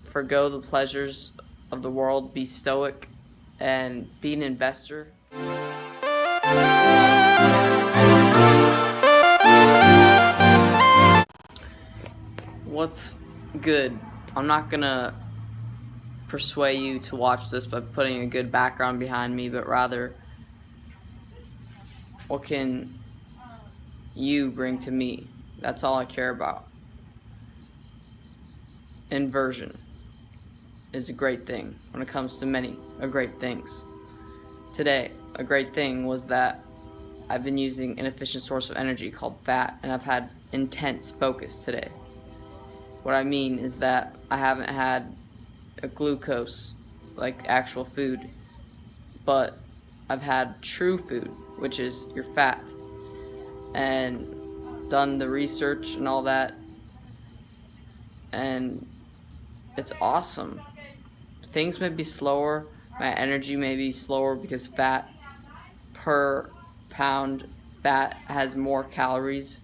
forgo the pleasures of the world, be stoic, and be an investor. What's good? I'm not gonna persuade you to watch this by putting a good background behind me, but rather, what can you bring to me? That's all I care about. Inversion is a great thing when it comes to many great things. Today, a great thing was that I've been using an efficient source of energy called fat, and I've had intense focus today. What I mean is that I haven't had a glucose, like actual food, but I've had true food, which is your fat, and done the research and all that, and it's awesome. Things may be slower, my energy may be slower because fat per pound fat has more calories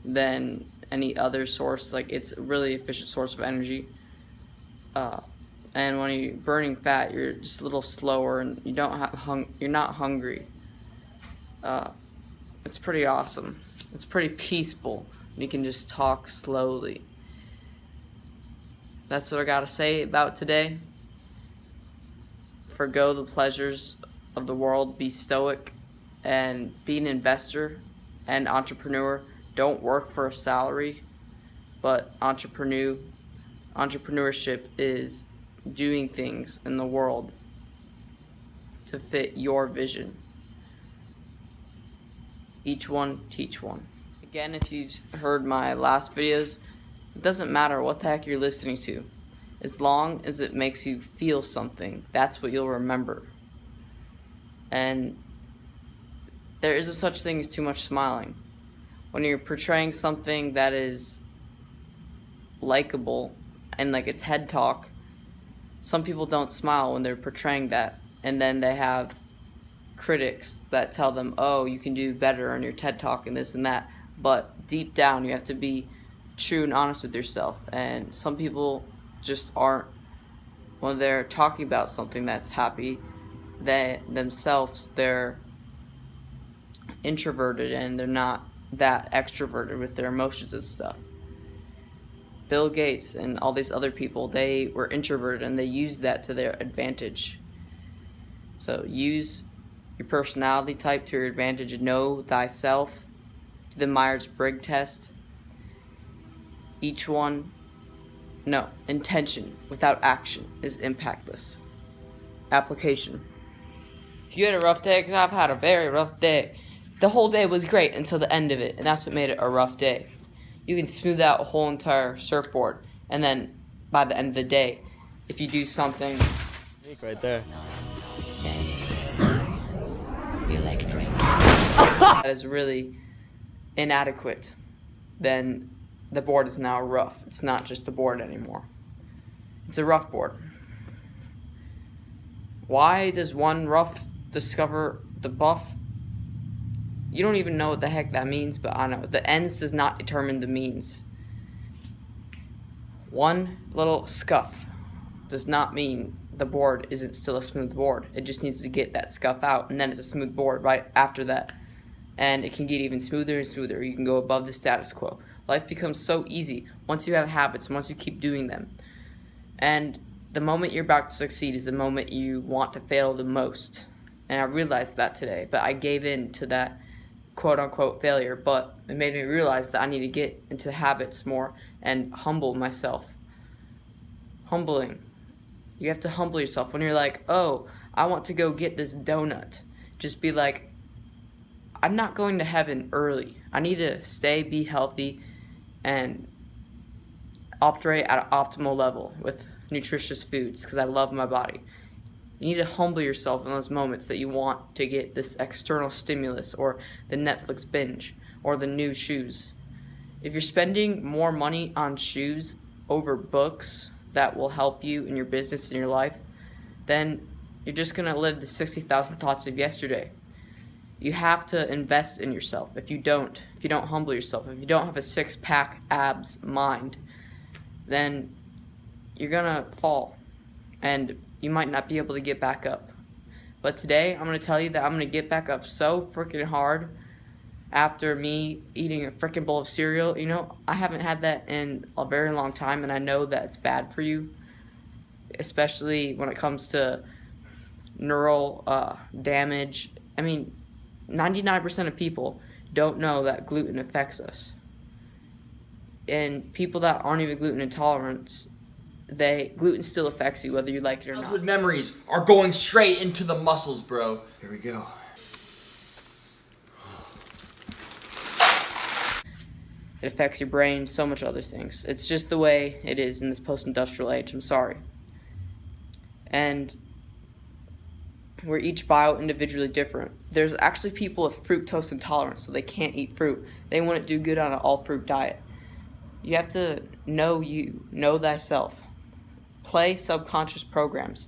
than any other source. Like, it's a really efficient source of energy. And when you're burning fat, you're just a little slower, and you don't have you're not hungry. It's pretty awesome. It's pretty peaceful. You can just talk slowly. That's what I gotta say about today. Forgo the pleasures of the world, be stoic, and be an investor and entrepreneur. Don't work for a salary, but entrepreneurship is doing things in the world to fit your vision. Each one, teach one. Again, if you've heard my last videos, it doesn't matter what the heck you're listening to. As long as it makes you feel something, that's what you'll remember. And there is a such thing as too much smiling. When you're portraying something that is likable and like a TED Talk, some people don't smile when they're portraying that, and then they have critics that tell them, oh, you can do better on your TED Talk and this and that. But deep down, you have to be true and honest with yourself. And some people just aren't, when they're talking about something that's happy, they themselves, they're introverted and they're not that extroverted with their emotions and stuff. Bill Gates and all these other people, they were introverted and they used that to their advantage. So use your personality type to your advantage. Know thyself. Do the Myers-Briggs test. Intention without action is impactless. Application. If you had a rough day, because I've had a very rough day, the whole day was great until the end of it, and that's what made it a rough day. You can smooth out a whole entire surfboard, and then by the end of the day, if you do something right there that is really inadequate, then the board is now rough. It's not just a board anymore. It's a rough board. Why does one rough discover the buff? You don't even know what the heck that means, but I know. The ends does not determine the means. One little scuff does not mean the board isn't still a smooth board. It just needs to get that scuff out, and then it's a smooth board right after that. And it can get even smoother and smoother. You can go above the status quo. Life becomes so easy once you have habits, once you keep doing them. And the moment you're about to succeed is the moment you want to fail the most. And I realized that today, but I gave in to that quote-unquote failure, but it made me realize that I need to get into habits more and humble myself. Humbling. You have to humble yourself. When you're like, oh, I want to go get this donut, just be like, I'm not going to heaven early. I need to be healthy, and operate at an optimal level with nutritious foods because I love my body. You need to humble yourself in those moments that you want to get this external stimulus or the Netflix binge or the new shoes. If you're spending more money on shoes over books that will help you in your business and your life, then you're just going to live the 60,000 thoughts of yesterday. You have to invest in yourself. If you don't humble yourself, if you don't have a six-pack abs mind, then you're gonna fall, and you might not be able to get back up. But today, I'm gonna tell you that I'm gonna get back up so freaking hard after me eating a freaking bowl of cereal. You know, I haven't had that in a very long time, and I know that it's bad for you, especially when it comes to neural damage. I mean, 99% of people don't know that gluten affects us. And people that aren't even gluten intolerant, gluten still affects you whether you like it or not. Childhood memories are going straight into the muscles, bro. Here we go. It affects your brain, so much other things. It's just the way it is in this post-industrial age. I'm sorry. And we're each individually different. There's actually people with fructose intolerance, so they can't eat fruit. They wouldn't do good on an all-fruit diet. You have to know you, know thyself. Play subconscious programs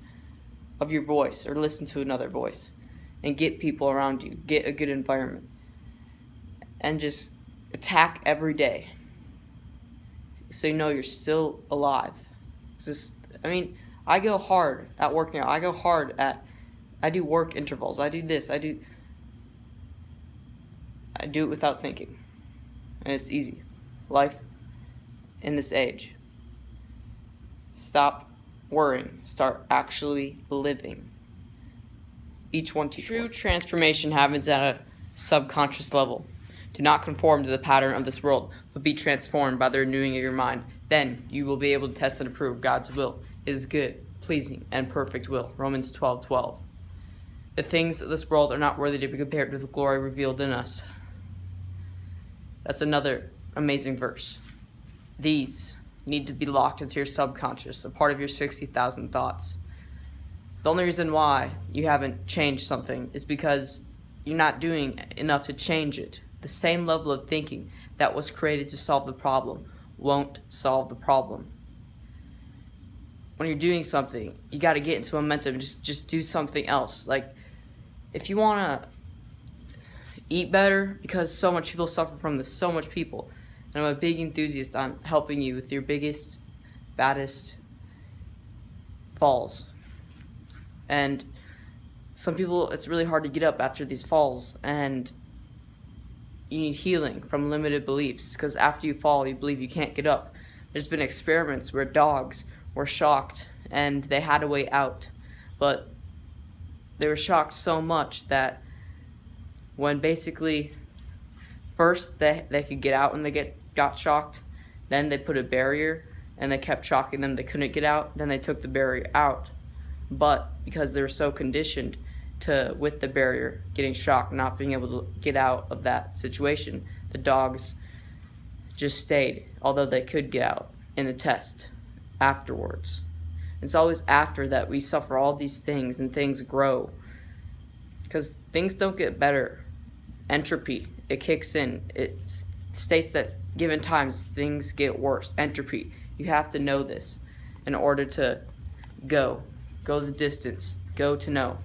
of your voice or listen to another voice and get people around you. Get a good environment. And just attack every day so you know you're still alive. I go hard at working out. I do work intervals. I do this. I do it without thinking. And it's easy. Life in this age. Stop worrying. Start actually living. Each one teach True one. Transformation happens at a subconscious level. Do not conform to the pattern of this world, but be transformed by the renewing of your mind. Then you will be able to test and approve God's will. It is good, pleasing, and perfect will. Romans 12:12. The things of this world are not worthy to be compared to the glory revealed in us. That's another amazing verse. These need to be locked into your subconscious, a part of your 60,000 thoughts. The only reason why you haven't changed something is because you're not doing enough to change it. The same level of thinking that was created to solve the problem won't solve the problem. When you're doing something, you got to get into momentum. Just do something else. Like, if you want to eat better, because so much people suffer from this, so much people, and I'm a big enthusiast on helping you with your biggest, baddest falls. And some people, it's really hard to get up after these falls, and you need healing from limited beliefs, because after you fall, you believe you can't get up. There's been experiments where dogs were shocked and they had a way out, but they were shocked so much that when basically first they could get out when they got shocked, then they put a barrier and they kept shocking them, they couldn't get out, then they took the barrier out. But because they were so conditioned with the barrier getting shocked, not being able to get out of that situation, the dogs just stayed, although they could get out in the test afterwards. It's always after that we suffer all these things and things grow, because things don't get better. Entropy, it kicks in. It states that given times things get worse. Entropy, you have to know this in order to go the distance, go to know.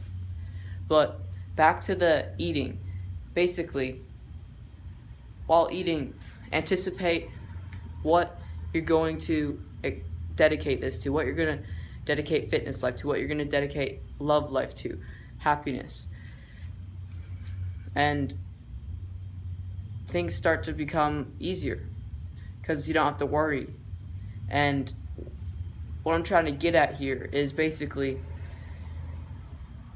But back to the eating. Basically, while eating, anticipate what you're going to dedicate this to, what you're going to dedicate fitness life to, what you're going to dedicate love life to, happiness. And things start to become easier because you don't have to worry. And what I'm trying to get at here is basically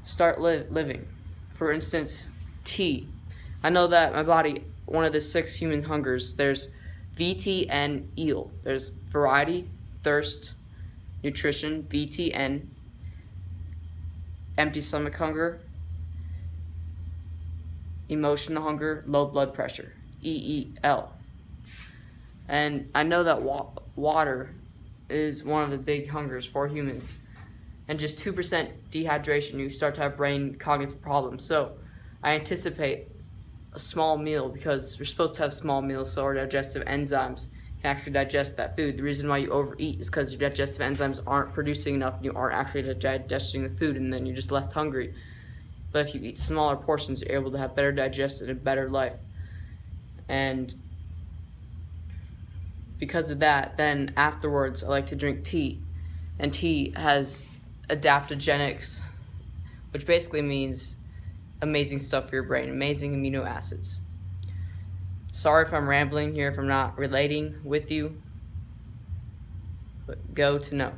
start living. For instance, tea. I know that my body, one of the 6 human hungers, there's VTN eel. There's variety, thirst, nutrition, VTN, empty stomach hunger, emotional hunger, low blood pressure, EEL. And I know that water is one of the big hungers for humans. And just 2% dehydration, you start to have brain cognitive problems. So I anticipate a small meal, because we're supposed to have small meals so our digestive enzymes can actually digest that food. The reason why you overeat is because your digestive enzymes aren't producing enough and you aren't actually digesting the food, and then you're just left hungry. But if you eat smaller portions, you're able to have better digestion and a better life. And because of that, then afterwards I like to drink tea. And T has adaptogenics, which basically means amazing stuff for your brain, amazing amino acids. Sorry if I'm rambling here, if I'm not relating with you, but go to know.